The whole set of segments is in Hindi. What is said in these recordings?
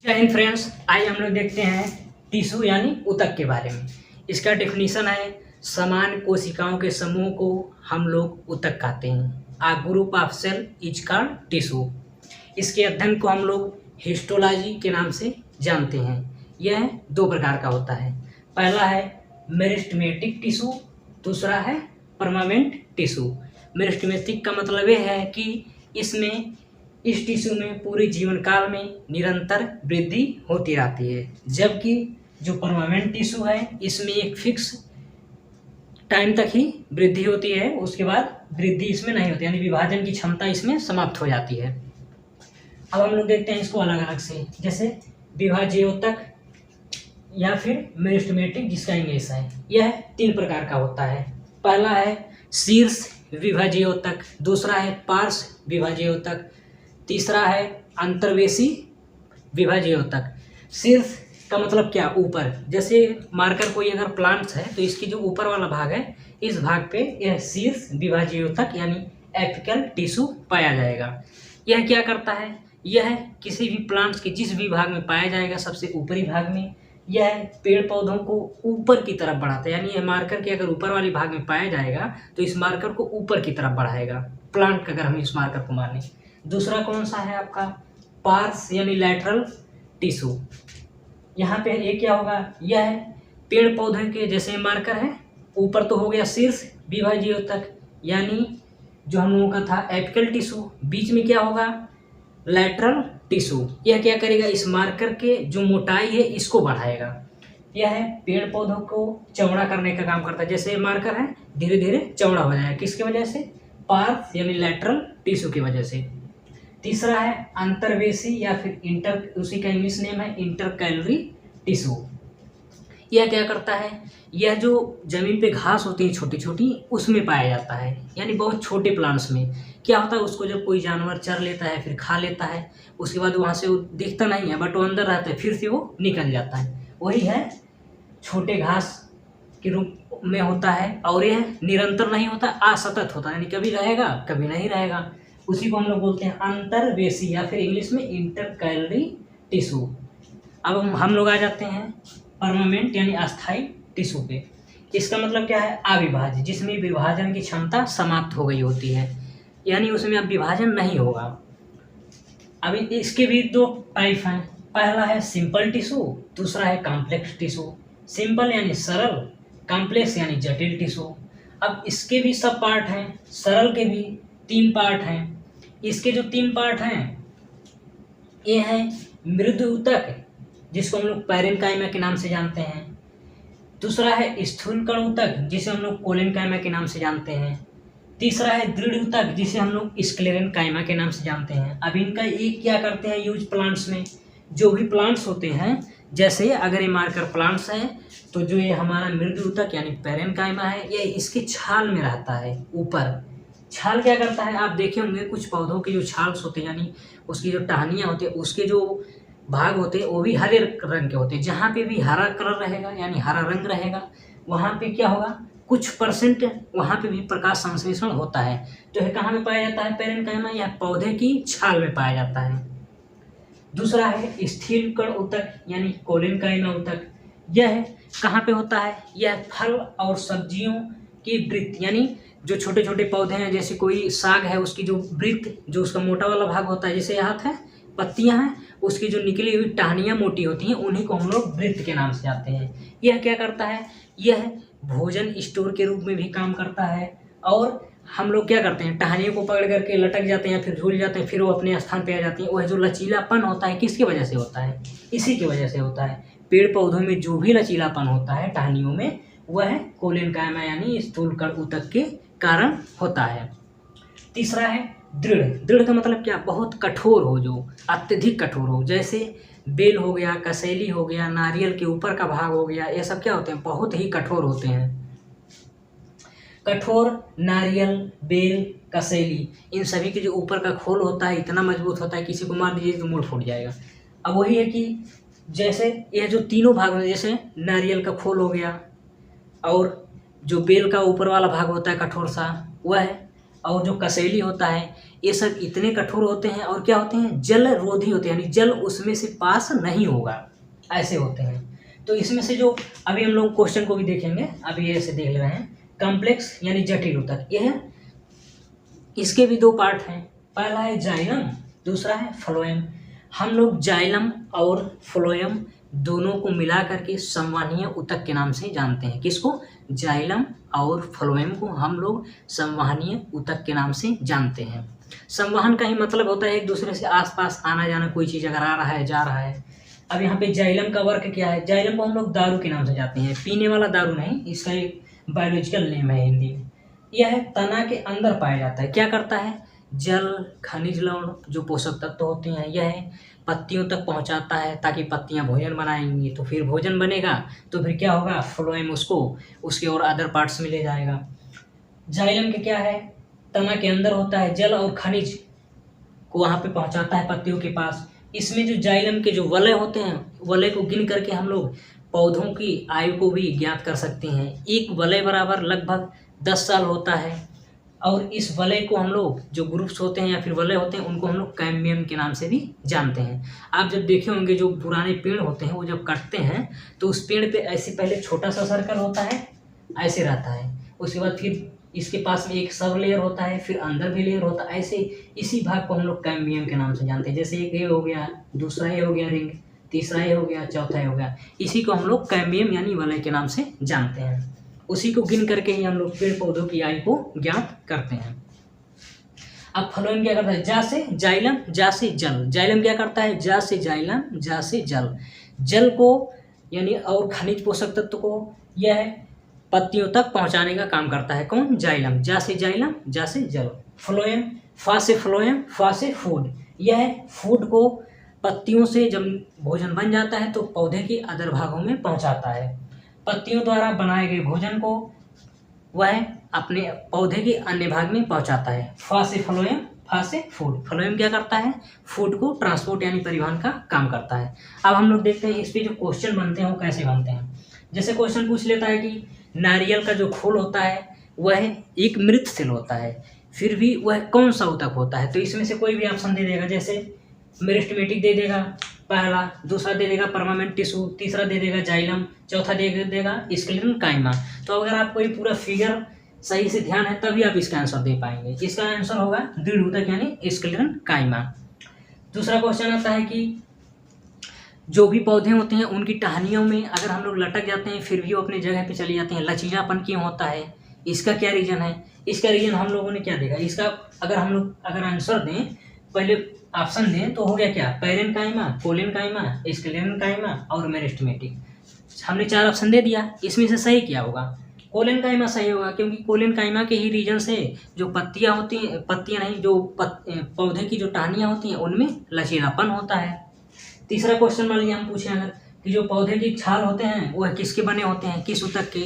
जय हिंद फ्रेंड्स, आइए हम लोग देखते हैं टिश्यू यानी ऊतक के बारे में। इसका डेफिनेशन है समान कोशिकाओं के समूह को हम लोग ऊतक कहते हैं। A group of cell is called tissue. इसके अध्ययन को हम लोग हिस्टोलॉजी के नाम से जानते हैं। यह दो प्रकार का होता है। पहला है मेरिस्टेमेटिक टिश्यू, दूसरा है परमानेंट टिश्यू। मेरिस्टेमेटिक का मतलब यह है कि इस टिश्यू में पूरे जीवन काल में निरंतर वृद्धि होती रहती है, जबकि जो परमानेंट टिश्यू है इसमें एक फिक्स टाइम तक ही वृद्धि होती है, उसके बाद वृद्धि इसमें नहीं होती, यानी विभाजन की क्षमता इसमें समाप्त हो जाती है। अब हम लोग देखते हैं इसको अलग अलग से, जैसे विभाज्योतक या फिर मेरिस्टेमेटिक जिसका इंग्लिश है। यह तीन प्रकार का होता है। पहला है शीर्ष विभाज्योतक, दूसरा है पार्श्व विभाज्योतक, तीसरा है अंतर्वेशी विभाज्योतक। शीर्ष का मतलब क्या? ऊपर। जैसे मार्कर कोई अगर प्लांट्स है तो इसकी जो ऊपर वाला भाग है इस भाग पे यह शीर्ष विभाज्योतक यानी एपिकल टिश्यू पाया जाएगा। यह क्या करता है? यह किसी भी प्लांट्स के जिस भी भाग में पाया जाएगा सबसे ऊपरी भाग में, यह पेड़ पौधों को ऊपर की तरफ बढ़ाता है। यानी यह मार्कर के अगर ऊपर वाले भाग में पाया जाएगा तो इस मार्कर को ऊपर की तरफ बढ़ाएगा प्लांट का, अगर हम इस मार्कर को माने। दूसरा कौन सा है आपका? पार्स यानी लैटरल टिश्यू। यहाँ पे ये क्या होगा? यह पेड़ पौधे के जैसे मार्कर है, ऊपर तो हो गया शीर्ष विभाज्योतक यानी जो हम लोगों का था एपिकल टिश्यू, बीच में क्या होगा? Lateral tissue. यह क्या करेगा? इस मार्कर के जो मोटाई है इसको बढ़ाएगा। यह है पेड़ पौधों को चौड़ा करने का काम करता है। जैसे ये मार्कर है धीरे धीरे चौड़ा हो जाएगा, किसकी वजह से? पार्स यानी लैटरल टिश्यू की वजह से। तीसरा है अंतर्वेशी या फिर इंटर, उसी का इंग्लिश नेम है इंटरकैलरी टिश्यू। यह क्या करता है? यह जो जमीन पे घास होती है छोटी छोटी उसमें पाया जाता है, यानी बहुत छोटे प्लांट्स में। क्या होता है? उसको जब कोई जानवर चर लेता है फिर खा लेता है, उसके बाद वहाँ से वो दिखता नहीं है बट वो अंदर रहता है, फिर से वो निकल जाता है। वही है, छोटे घास के रूप में होता है और यह निरंतर नहीं होता, असतत होता है, यानी कभी रहेगा कभी नहीं रहेगा। उसी को हम लोग बोलते हैं अंतर्वेशी या फिर इंग्लिश में इंटरकैलरी टिश्यू। अब हम लोग आ जाते हैं परमानेंट यानी अस्थाई टिश्यू पे। इसका मतलब क्या है? अविभाज्य, जिसमें विभाजन की क्षमता समाप्त हो गई होती है, यानी उसमें अब विभाजन नहीं होगा। अभी इसके भी दो टाइप हैं। पहला है सिंपल टिश्यू, दूसरा है कॉम्प्लेक्स टिश्यू। सिंपल यानी सरल, कॉम्प्लेक्स यानी जटिल टिश्यू। अब इसके भी सब पार्ट हैं, सरल के भी 3 पार्ट हैं। इसके जो 3 पार्ट हैं ये हैं मृदु ऊतक, जिसको हम लोग पैरेन्काइमा के नाम से जानते हैं। दूसरा है स्थूल कण ऊतक, जिसे हम लोग कोलेनकाइमा के नाम से जानते हैं। तीसरा है दृढ़ ऊतक, जिसे हम लोग स्क्लेरेनकाइमा के नाम से जानते हैं। अब इनका एक क्या करते हैं यूज प्लांट्स में? जो भी प्लांट्स होते हैं, जैसे अगर ये मार्कर प्लांट्स है तो जो ये हमारा मृदु ऊतक यानी पैरेन्काइमा है ये इसके छाल में रहता है ऊपर। छाल क्या करता है? आप देखे होंगे कुछ पौधों की जो छाल्स होते हैं यानी उसकी जो टहनियाँ होती है उसके जो भाग होते हैं वो भी हरे रंग के होते हैं। जहाँ पे भी हरा कलर रहेगा यानी हरा रंग रहेगा वहाँ पे क्या होगा? कुछ परसेंट वहाँ पे भी प्रकाश संश्लेषण होता है। तो यह कहाँ पे पाया जाता है? पैरेन्काइमा या पौधे की छाल में पाया जाता है। दूसरा है स्थिर कण ऊतक यानी कोलेनकाइमा ऊतक। यह कहाँ पे होता है? यह फल और सब्जियों की वृत्त, यानी जो छोटे छोटे पौधे हैं, जैसे कोई साग है उसकी जो वृत्त, जो उसका मोटा वाला भाग होता है, जैसे हाथ है पत्तियां हैं, उसकी जो निकली हुई टहनियाँ मोटी होती हैं उन्हीं को हम लोग वृत्त के नाम से जानते हैं। यह क्या करता है? यह भोजन स्टोर के रूप में भी काम करता है। और हम लोग क्या करते हैं? टहनियों को पकड़ करके लटक जाते हैं, फिर झूल जाते हैं, फिर वो अपने स्थान पे आ जाती हैं। वह जो लचीलापन होता है किसकी वजह से होता है? इसी की वजह से होता है। पेड़ पौधों में जो भी लचीलापन होता है टहनियों में, वह कोलेनकाइमा यानी स्थूल कण ऊतक के कारण होता है। तीसरा है दृढ़। दृढ़ का मतलब क्या? बहुत कठोर हो, जो अत्यधिक कठोर हो। जैसे बेल हो गया, कसेली हो गया, नारियल के ऊपर का भाग हो गया, ये सब क्या होते हैं? बहुत ही कठोर होते हैं। कठोर नारियल, बेल, कसेली, इन सभी के जो ऊपर का खोल होता है इतना मजबूत होता है किसी को मार दीजिए तो मुड़ फूट जाएगा। अब वही है कि जैसे यह जो तीनों भाग होते हैं, जैसे नारियल का खोल हो गया और जो बेल का ऊपर वाला भाग होता है कठोर सा वह है, और जो कसेली होता है ये सब इतने कठोर होते हैं और क्या होते हैं, जल रोधी होते हैं, यानी जल उसमें से पास नहीं होगा, ऐसे होते हैं। तो इसमें से जो अभी हम लोग क्वेश्चन को भी देखेंगे, अभी ऐसे देख ले रहे हैं, कॉम्प्लेक्स यानी जटिल ऊतक, यह है, इसके भी दो पार्ट हैं, पहला है जाइलम, दूसरा है फ्लोएम। हम लोग जाइलम और फ्लोएम दोनों को मिला करके संवहनीय ऊतक के नाम से जानते हैं। किसको? जाइलम और फ्लोएम को हम लोग संवहनीय ऊतक के नाम से जानते हैं। संवहन का ही मतलब होता है एक दूसरे से आसपास आना जाना, कोई चीज़ अगर आ रहा है जा रहा है। अब यहाँ पे जाइलम का वर्क क्या है? जाइलम को हम लोग दारू के नाम से जानते हैं, पीने वाला दारू नहीं, इसका एक बायोलॉजिकल नेम है हिंदी में। यह तना के अंदर पाया जाता है। क्या करता है? जल, खनिज लवण, जो पोषक तत्व होते हैं, यह पत्तियों तक पहुंचाता है, ताकि पत्तियां भोजन बनाएंगी, तो फिर भोजन बनेगा तो फिर क्या होगा, फ्लोएम उसको उसके और अदर पार्ट्स में ले जाएगा। जाइलम के क्या है? तना के अंदर होता है, जल और खनिज को वहाँ पे पहुंचाता है पत्तियों के पास। इसमें जो जाइलम के जो वलय होते हैं, वलय को गिन करके हम लोग पौधों की आयु को भी ज्ञात कर सकते हैं। एक वलय बराबर लगभग 10 साल होता है, और इस वलय को हम लोग, जो ग्रुप्स होते हैं या फिर वलय होते हैं, उनको हम लोग कैम्बियम के नाम से भी जानते हैं। आप जब देखे होंगे जो पुराने पेड़ होते हैं, वो जब कटते हैं तो उस पेड़ पे ऐसे पहले छोटा सा सर्कल होता है, ऐसे रहता है, उसके बाद फिर इसके पास में एक सब लेयर होता है, फिर अंदर भी लेयर होता है, ऐसे इसी भाग को हम लोग कैम्बियम के नाम से जानते हैं। जैसे एक ये हो गया, दूसरा ये हो गया रिंग, तीसरा ये हो गया, चौथा ये हो गया, इसी को हम लोग कैम्बियम यानी वलय के नाम से जानते हैं। उसी को गिन करके ही हम लोग पेड़ पौधों की आयु को ज्ञात करते हैं। अब फ्लोएम क्या करता है? जा से जाइलम, जा से जल। जाइलम क्या करता है? जा से जाइलम, जा से जल। जल को यानी और खनिज पोषक तत्व को यह पत्तियों तक पहुंचाने का काम करता है। कौन? जाइलम। जा से जाइलम, जा से जल। फ्लोएम, फा से फ्लोएम, फा से फूड। यह फूड को पत्तियों से जब भोजन बन जाता है तो पौधे के अदर भागों में पहुंचाता है। पत्तियों द्वारा बनाए गए भोजन को वह अपने पौधे के अन्य भाग में पहुंचाता है। फा से फ्लोएम, फा से फूड। फ्लोएम क्या करता है? फूड को ट्रांसपोर्ट यानी परिवहन का काम करता है। अब हम लोग देखते हैं इस पे जो क्वेश्चन बनते हैं वो कैसे बनते हैं। जैसे क्वेश्चन पूछ लेता है कि नारियल का जो फूल होता है वह एक मृत सेल होता है, फिर भी वह कौन सा ऊतक होता है? तो इसमें से कोई भी ऑप्शन दे देगा, जैसे मेरिस्टेमेटिक दे देगा पहला, दूसरा दे देगा परमानेंट टिश्यू, तीसरा दे देगा जाइलम, चौथा दे देगा स्केलेटन काइमा। तो अगर आपको ये पूरा फिगर सही से ध्यान है तभी आप इसका आंसर दे पाएंगे। इसका आंसर होगा दृढ़ ऊतक यानी स्केलेटन काइमा। दूसरा क्वेश्चन आता है कि जो भी पौधे होते हैं उनकी टहनियों में अगर हम लोग लटक जाते हैं फिर भी वो अपनी जगह पे चली जाती हैं, लचीलापन क्यों होता है? इसका क्या रीजन है? इसका रीजन हम लोगों ने क्या देखा, इसका अगर हम लोग अगर आंसर दें, पहले ऑप्शन दें तो हो गया क्या? पैरेनकाइमा, कोलेनकाइमा, स्क्लेरेनकाइमा और मेरिस्टेमेटिक। हमने 4 ऑप्शन दे दिया, इसमें से सही क्या होगा? कोलेनकाइमा सही होगा, क्योंकि कोलेनकाइमा के ही रीजन से जो पत्तियां होती हैं, पत्तियां नहीं, जो पौधे की जो टहनियां होती हैं उनमें लचीलापन होता है। तीसरा क्वेश्चन मान लीजिए हम पूछें अगर कि जो पौधे की छाल होते हैं वह किसके बने होते हैं, किस ऊतक के?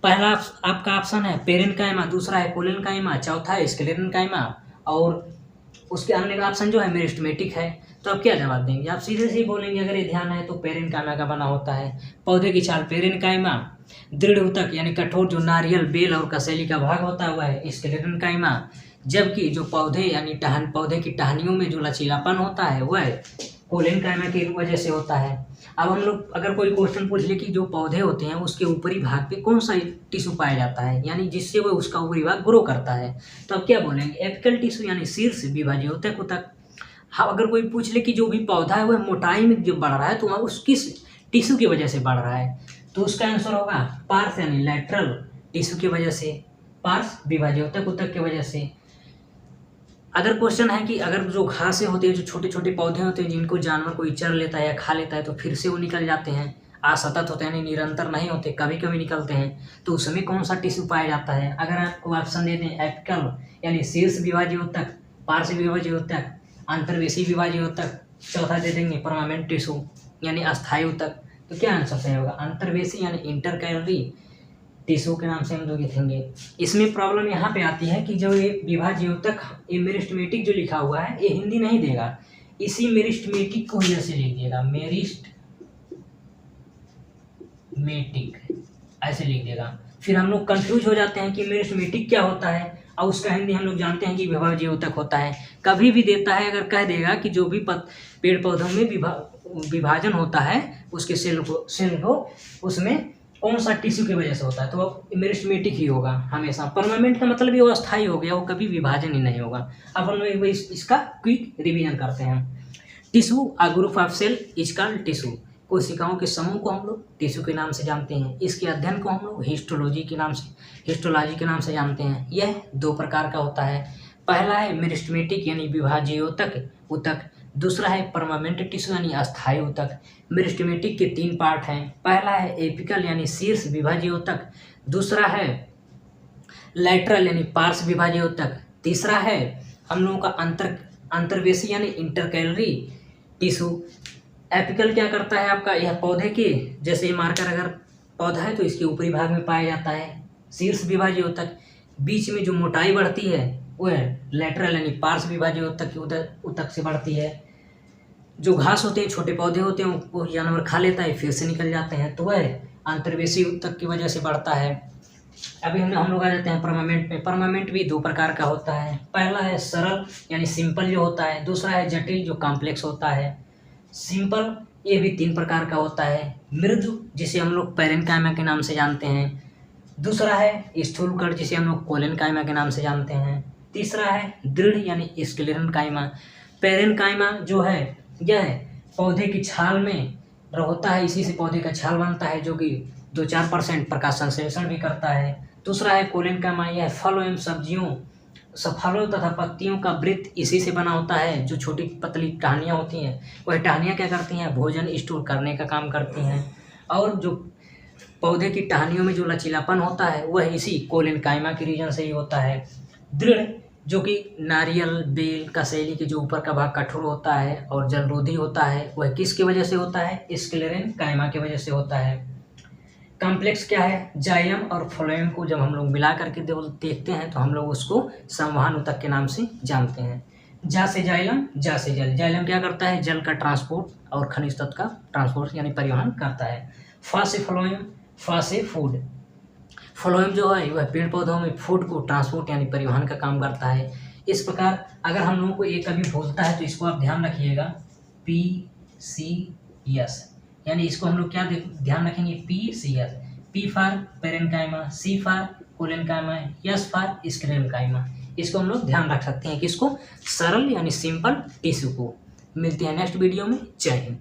पहला आपका ऑप्शन है पेरेनकाइमा, दूसरा है कोलेनकाइमा, चौथा है स्क्लेरेनकाइमा और उसके अन्य का ऑप्शन जो है मेरिस्टेमेटिक है। तो आप क्या जवाब देंगे? आप सीधे से ही बोलेंगे अगर ये ध्यान है तो पेरेनकाइमा का बना होता है। पौधे की छाल पेरेनकाइमा, दृढ़ ऊतक यानी कठोर जो नारियल, बेल और कसेली का भाग होता है वह है स्क्लेरेनकाइमा, जबकि जो पौधे यानी पौधे की टहनियों में जो लचीलापन होता है वह कोलेनकाइमा की वजह से होता है। अब हम लोग अगर कोई क्वेश्चन पूछ ले कि जो पौधे होते हैं उसके ऊपरी भाग पे कौन सा टिश्यू पाया जाता है, यानी जिससे वह उसका ऊपरी भाग ग्रो करता है, तो अब क्या बोलेंगे? एपिकल टिश्यू यानी शीर्ष विभाज्य ऊतक। हाँ, अगर कोई पूछ ले कि जो भी पौधा है वह मोटाई में जो बढ़ रहा है तो वह उस किस टिश्यू की वजह से बढ़ रहा है, तो उसका आंसर होगा पार्श यानी लैटरल टिश्यू की वजह से, पार्श विभाज्य ऊतक की वजह से। अदर क्वेश्चन है कि अगर जो घासें होती है, जो छोटे छोटे पौधे होते हैं जिनको जानवर कोई चर लेता है या खा लेता है तो फिर से वो निकल जाते हैं, असतत होते हैं यानी निरंतर नहीं होते, कभी कभी निकलते हैं, तो उसमें कौन सा टिश्यू पाया जाता है? अगर आपको ऑप्शन दे दें एपिकल यानी शीर्ष विभाज्य ऊतक, पार्श्व विभाज्य ऊतक, अंतर्वेशी विभाज्य ऊतक, चौथा दे देंगे परमानेंट टिश्यू यानी अस्थायी ऊतक, तो क्या आंसर सही होगा? अंतर्वेशी यानी इंटरकैलरी टिश्यू के नाम से हम लोग लिखेंगे। इसमें प्रॉब्लम यहाँ पे आती है कि जो ये विभाज्य ऊतक, ये मेरिस्टेमेटिक जो लिखा हुआ है ये हिंदी नहीं देगा, इसी मेरिस्टेमेटिक को जैसे लिख देगा, मेरिस्टेमेटिक ऐसे लिख देगा। फिर हम लोग कंफ्यूज हो जाते हैं कि मेरिस्टेमेटिक क्या होता है, और उसका हिंदी हम लोग जानते हैं कि विभाज्य ऊतक होता है। कभी भी देता है अगर कह देगा कि जो भी पेड़ पौधों में विभाजन होता है उसके सेल को उसमें कौन सा टिश्यू की वजह से होता है, तो वो मेरिस्टेमेटिक ही होगा हमेशा। परमानेंट का मतलब ये वो अस्थायी हो गया, वो कभी विभाजन ही नहीं होगा। अब हम लोग इसका क्विक रिवीजन करते हैं। Tissue a group of cell is called tissue. कोशिकाओं के समूह को हम लोग टिश्यू के नाम से जानते हैं। इसके अध्ययन को हम लोग हिस्टोलॉजी के नाम से जानते हैं। यह दो प्रकार का होता है। पहला है मेरिस्टेमेटिक यानी विभाज्य ऊतक। दूसरा है परमानेंट टिश्यू यानी अस्थायी ऊतक। मेरिस्टेमेटिक के 3 पार्ट हैं। पहला है एपिकल यानी शीर्ष विभाज्य ऊतक। दूसरा है लैटरल यानी पार्श्व विभाज्य ऊतक। तीसरा है हम लोगों का अंतर्वेशी यानी इंटरकैलरी टिश्यू। एपिकल क्या करता है आपका, यह पौधे के जैसे मार्कर अगर पौधा है तो इसके ऊपरी भाग में पाया जाता है। शीर्ष विभाज्य ऊतक, बीच में जो मोटाई बढ़ती है वह लैटरल यानी पार्श्व विभाज्य ऊतक से बढ़ती है। जो घास होते हैं, छोटे पौधे होते हैं, वो जानवर खा लेता है, फिर से निकल जाते हैं, तो वह अंतर्वेशी ऊतक की वजह से बढ़ता है। अभी हम लोग आ जाते हैं परमानेंट में। परमानेंट भी 2 प्रकार का होता है। पहला है सरल यानी सिंपल जो होता है। दूसरा है जटिल जो कॉम्प्लेक्स होता है। सिंपल ये भी 3 प्रकार का होता है। मृदु जिसे हम लोग पैरेन्काइमा के नाम से जानते हैं। दूसरा है स्थूलकण जिसे हम लोग कोलेनकाइमा के नाम से जानते हैं। तीसरा है दृढ़ यानी स्क्लेरेनकाइमा। पैरेन्काइमा जो है यह पौधे की छाल में होता है, इसी से पौधे का छाल बनता है जो कि 2-4% प्रकाश संश्लेषण भी करता है। दूसरा है कोलेनकाइमा, यह फल एवं सब्जियों फलों तथा पत्तियों का वृत्त इसी से बना होता है। जो छोटी पतली टहनियाँ होती हैं, वह टहनियाँ क्या करती हैं, भोजन स्टोर करने का काम करती हैं। और जो पौधे की टहनियों में जो लचीलापन होता है वह इसी कोलेनकाइमा के रीजन से ही होता है। दृढ़ जो कि नारियल, बेल का शैली के जो ऊपर का भाग कठोर होता है और जलरोधी होता है, वह किसकी वजह से होता है, स्क्लेरेनकाइमा की वजह से होता है। कॉम्प्लेक्स क्या है, जाइलम और फ्लोएम को जब हम लोग मिला करके देखते हैं तो हम लोग उसको संवहन ऊतक के नाम से जानते हैं। जा से जाइलम, जा से जल। जाइलम क्या करता है, जल का ट्रांसपोर्ट और खनिज तत्व का ट्रांसपोर्ट यानी परिवहन करता है। फा से फ्लोएम, फा से फूड। फ्लोएम जो है वह पेड़ पौधों में फूड को ट्रांसपोर्ट यानी परिवहन का काम करता है। इस प्रकार अगर हम लोगों को ये कभी भूलता है तो इसको आप ध्यान रखिएगा, PCS यानी इसको हम लोग क्या ध्यान रखेंगे, PCS। P for parenchyma, C for collenchyma, S for sclerenchyma. इसको हम लोग ध्यान रख सकते हैं कि इसको सरल यानी सिंपल टिश्यू को। मिलते हैं नेक्स्ट वीडियो में। जय हिंद।